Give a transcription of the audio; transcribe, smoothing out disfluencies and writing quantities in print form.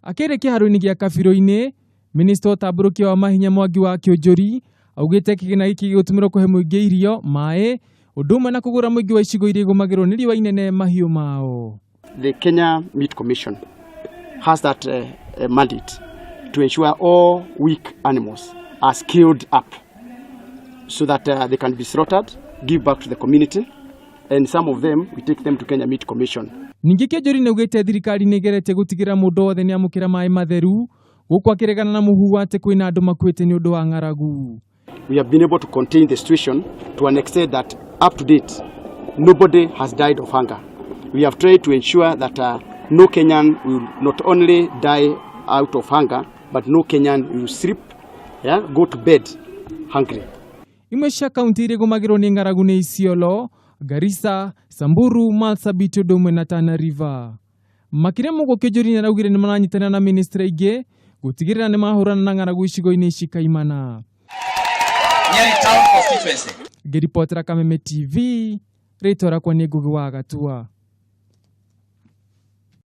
Akere kĩharo-inĩ gĩa Kabiro-inĩ, Minista ũtambũrũkia wa mahinya Mwangi wa Kĩũnjũri augĩte kĩgĩna gĩkĩ gĩgũtũmĩrwo kũhe mũingĩ irio, maĩ, ũndũ ũmwe na kũgũra mũingĩ wa icigo iria igũmagĩrwo nĩ riũa inene mahiũ mao. The Kenya Meat Commission has that mandate to ensure all weak animals are scaled up so that they can be slaughtered, give back to the community, and some of them we take them to Kenya Meat Commission. Ningĩ Kĩũnjũri nĩaugĩte thirikari nĩĩgeretie gũtigĩra mũndũ wothe nĩamũkĩra maĩ matheru, gũkũ akĩregana na mũhuhu atĩ kwĩna andũ makuĩte nĩ ũndũ wa ng'aragu. We have been able to contain the situation to an extent that up to date nobody has died of hunger. We have tried to ensure that no Kenyan will not only die out of hunger, but no Kenyan will sleep, go to bed hungry. Imwe cia kaunti iria igũmagĩrwo nĩ ng'aragu nĩ Isiolo, Garissa, Samburu, Marsabit ũndũ ũmwe na Tana River. Makĩria mũguo Kĩũnjũri nĩaraugire nĩ maranyitanĩra na ministry ingĩ gũtigĩrĩra nĩ mahũrana na ng'aragu icigo-inĩ ici kaimana. Nyeri Town Constituency. Ngĩripotera Kameme TV, rĩtwa rakwa nĩ Ngugi wa Gatua.